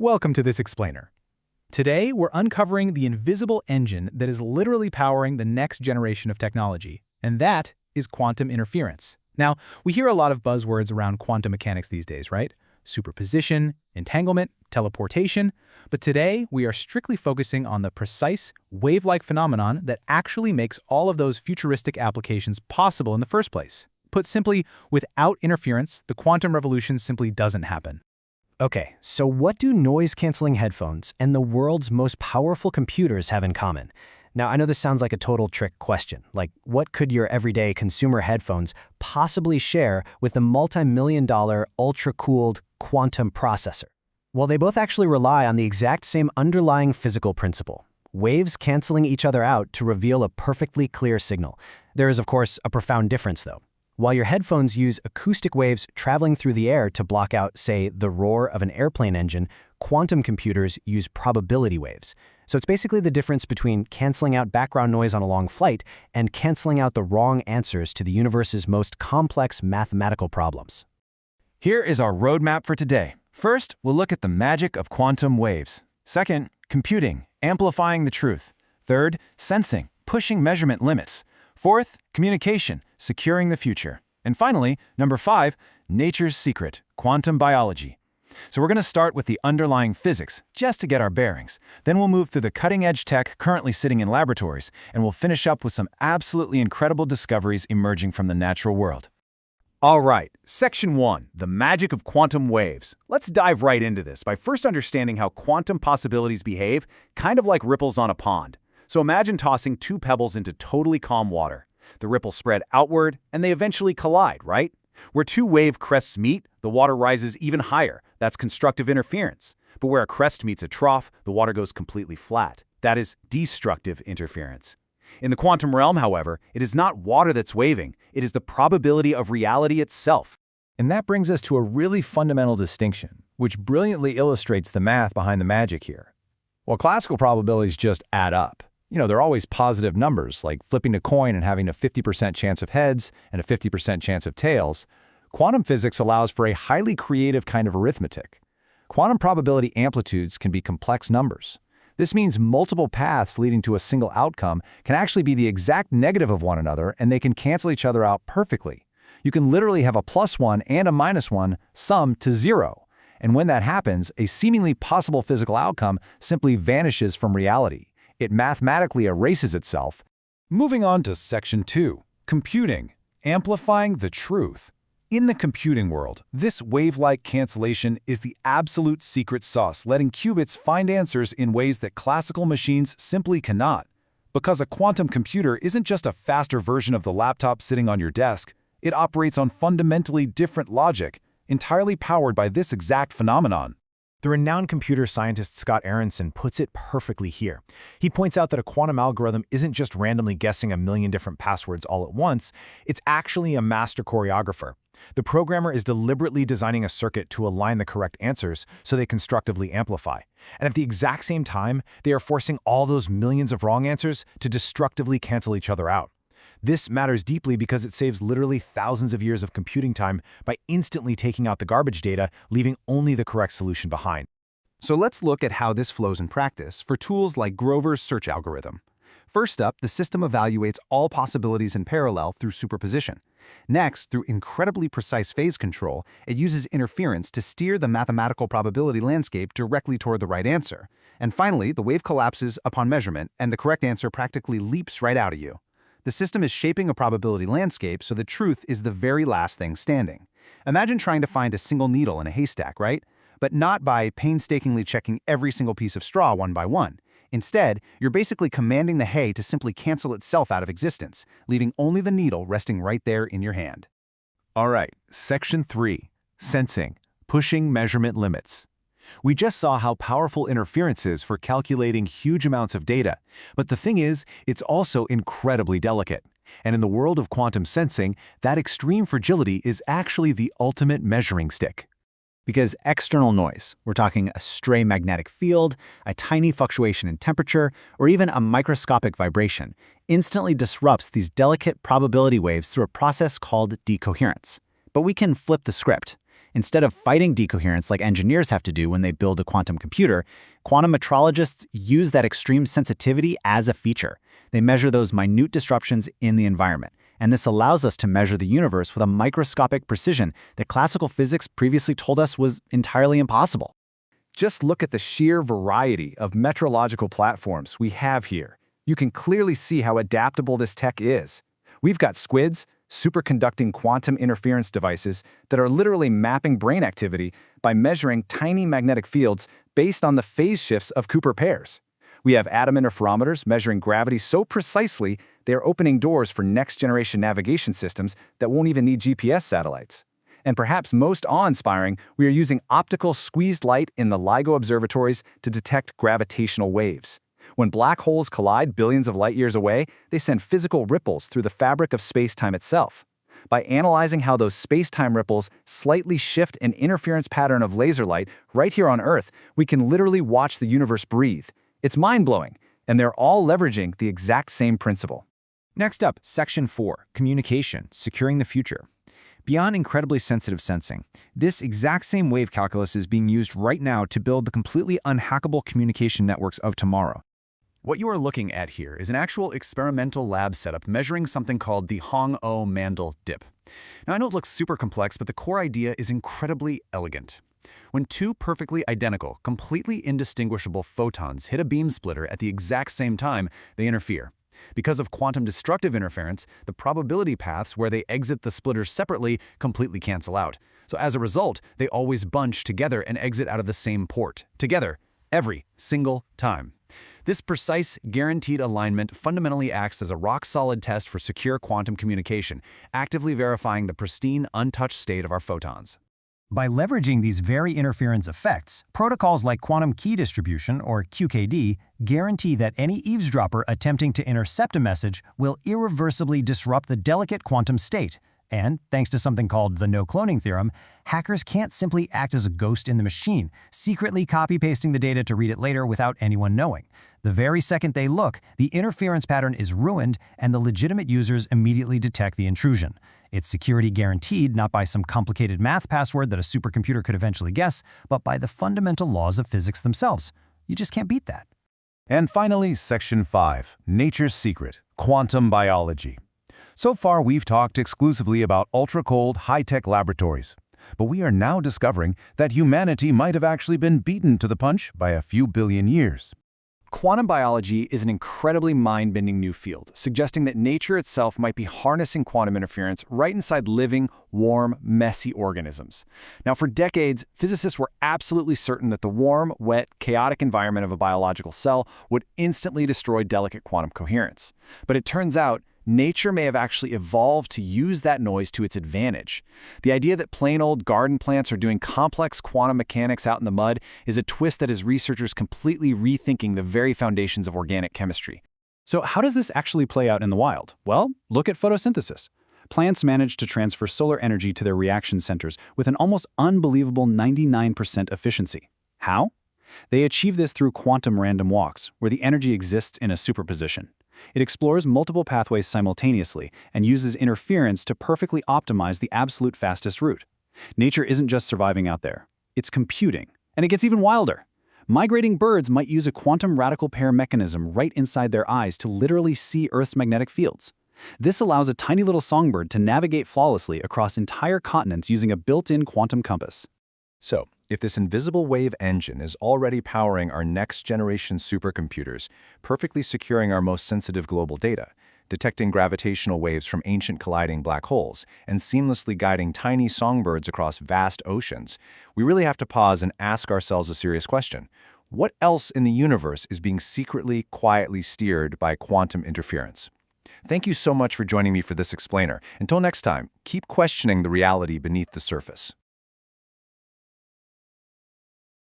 Welcome to this explainer. Today, we're uncovering the invisible engine that is literally powering the next generation of technology, and that is quantum interference. Now, we hear a lot of buzzwords around quantum mechanics these days, right? Superposition, entanglement, teleportation. But today, we are strictly focusing on the precise, wave-like phenomenon that actually makes all of those futuristic applications possible in the first place. Put simply, without interference, the quantum revolution simply doesn't happen. Okay, so what do noise-canceling headphones and the world's most powerful computers have in common? Now, I know this sounds like a total trick question, like what could your everyday consumer headphones possibly share with the multi-million-dollar, ultra-cooled quantum processor? Well, they both actually rely on the exact same underlying physical principle, waves canceling each other out to reveal a perfectly clear signal. There is, of course, a profound difference, though. While your headphones use acoustic waves traveling through the air to block out, say, the roar of an airplane engine, quantum computers use probability waves. So it's basically the difference between canceling out background noise on a long flight and canceling out the wrong answers to the universe's most complex mathematical problems. Here is our roadmap for today. First, we'll look at the magic of quantum waves. Second, computing, amplifying the truth. Third, sensing, pushing measurement limits. Fourth, communication, securing the future. And finally, number 5, nature's secret, quantum biology. So we're going to start with the underlying physics, just to get our bearings. Then we'll move through the cutting-edge tech currently sitting in laboratories, and we'll finish up with some absolutely incredible discoveries emerging from the natural world. All right, Section 1, the magic of quantum waves. Let's dive right into this by first understanding how quantum possibilities behave, kind of like ripples on a pond. So imagine tossing 2 pebbles into totally calm water. The ripples spread outward, and they eventually collide, right? Where 2 wave crests meet, the water rises even higher. That's constructive interference. But where a crest meets a trough, the water goes completely flat. That is destructive interference. In the quantum realm, however, it is not water that's waving. It is the probability of reality itself. And that brings us to a really fundamental distinction, which brilliantly illustrates the math behind the magic here. While classical probabilities just add up, they're always positive numbers, like flipping a coin and having a 50% chance of heads and a 50% chance of tails. Quantum physics allows for a highly creative kind of arithmetic. Quantum probability amplitudes can be complex numbers. This means multiple paths leading to a single outcome can actually be the exact negative of one another, and they can cancel each other out perfectly. You can literally have a +1 and a -1 sum to 0. And when that happens, a seemingly possible physical outcome simply vanishes from reality. It mathematically erases itself. Moving on to Section 2, computing, amplifying the truth. In the computing world, this wave-like cancellation is the absolute secret sauce, letting qubits find answers in ways that classical machines simply cannot. Because a quantum computer isn't just a faster version of the laptop sitting on your desk, it operates on fundamentally different logic, entirely powered by this exact phenomenon. The renowned computer scientist Scott Aaronson puts it perfectly here. He points out that a quantum algorithm isn't just randomly guessing a million different passwords all at once, it's actually a master choreographer. The programmer is deliberately designing a circuit to align the correct answers so they constructively amplify. And at the exact same time, they are forcing all those millions of wrong answers to destructively cancel each other out. This matters deeply because it saves literally thousands of years of computing time by instantly taking out the garbage data, leaving only the correct solution behind. So let's look at how this flows in practice for tools like Grover's search algorithm. First up, the system evaluates all possibilities in parallel through superposition. Next, through incredibly precise phase control, it uses interference to steer the mathematical probability landscape directly toward the right answer. And finally, the wave collapses upon measurement, and the correct answer practically leaps right out at you. The system is shaping a probability landscape so the truth is the very last thing standing. Imagine trying to find a single needle in a haystack, right? But not by painstakingly checking every single piece of straw one by one. Instead, you're basically commanding the hay to simply cancel itself out of existence, leaving only the needle resting right there in your hand. All right, Section 3, sensing, pushing measurement limits. We just saw how powerful interference is for calculating huge amounts of data, but the thing is, it's also incredibly delicate. And in the world of quantum sensing, that extreme fragility is actually the ultimate measuring stick. Because external noise, we're talking a stray magnetic field, a tiny fluctuation in temperature, or even a microscopic vibration, instantly disrupts these delicate probability waves through a process called decoherence. But we can flip the script. Instead of fighting decoherence like engineers have to do when they build a quantum computer, quantum metrologists use that extreme sensitivity as a feature. They measure those minute disruptions in the environment, and this allows us to measure the universe with a microscopic precision that classical physics previously told us was entirely impossible. Just look at the sheer variety of metrological platforms we have here. You can clearly see how adaptable this tech is. We've got SQUIDs, superconducting quantum interference devices that are literally mapping brain activity by measuring tiny magnetic fields based on the phase shifts of Cooper pairs. We have atom interferometers measuring gravity so precisely they are opening doors for next-generation navigation systems that won't even need GPS satellites. And perhaps most awe-inspiring, we are using optical squeezed light in the LIGO observatories to detect gravitational waves. When black holes collide billions of light years away, they send physical ripples through the fabric of space-time itself. By analyzing how those space-time ripples slightly shift an interference pattern of laser light right here on Earth, we can literally watch the universe breathe. It's mind-blowing, and they're all leveraging the exact same principle. Next up, Section 4, Communication, Securing the Future. Beyond incredibly sensitive sensing, this exact same wave calculus is being used right now to build the completely unhackable communication networks of tomorrow. What you are looking at here is an actual experimental lab setup measuring something called the Hong-O-Mandel dip. Now, I know it looks super complex, but the core idea is incredibly elegant. When two perfectly identical, completely indistinguishable photons hit a beam splitter at the exact same time, they interfere. Because of quantum destructive interference, the probability paths where they exit the splitters separately completely cancel out. So as a result, they always bunch together and exit out of the same port, together, every single time. This precise, guaranteed alignment fundamentally acts as a rock-solid test for secure quantum communication, actively verifying the pristine, untouched state of our photons. By leveraging these very interference effects, protocols like quantum key distribution, or QKD, guarantee that any eavesdropper attempting to intercept a message will irreversibly disrupt the delicate quantum state. And, thanks to something called the no-cloning theorem, hackers can't simply act as a ghost in the machine, secretly copy-pasting the data to read it later without anyone knowing. The very second they look, the interference pattern is ruined, and the legitimate users immediately detect the intrusion. It's security guaranteed not by some complicated math password that a supercomputer could eventually guess, but by the fundamental laws of physics themselves. You just can't beat that. And finally, Section 5, Nature's Secret, Quantum Biology. So far, we've talked exclusively about ultra-cold, high-tech laboratories. But we are now discovering that humanity might have actually been beaten to the punch by a few billion years. Quantum biology is an incredibly mind-bending new field, suggesting that nature itself might be harnessing quantum interference right inside living, warm, messy organisms. Now, for decades, physicists were absolutely certain that the warm, wet, chaotic environment of a biological cell would instantly destroy delicate quantum coherence. But it turns out, nature may have actually evolved to use that noise to its advantage. The idea that plain old garden plants are doing complex quantum mechanics out in the mud is a twist that has researchers completely rethinking the very foundations of organic chemistry. So how does this actually play out in the wild? Well, look at photosynthesis. Plants manage to transfer solar energy to their reaction centers with an almost unbelievable 99% efficiency. How? They achieve this through quantum random walks, where the energy exists in a superposition. It explores multiple pathways simultaneously and uses interference to perfectly optimize the absolute fastest route. Nature isn't just surviving out there, it's computing. And it gets even wilder. Migrating birds might use a quantum radical pair mechanism right inside their eyes to literally see Earth's magnetic fields. This allows a tiny little songbird to navigate flawlessly across entire continents using a built-in quantum compass. So, if this invisible wave engine is already powering our next-generation supercomputers, perfectly securing our most sensitive global data, detecting gravitational waves from ancient colliding black holes, and seamlessly guiding tiny songbirds across vast oceans, we really have to pause and ask ourselves a serious question. What else in the universe is being secretly, quietly steered by quantum interference? Thank you so much for joining me for this explainer. Until next time, keep questioning the reality beneath the surface.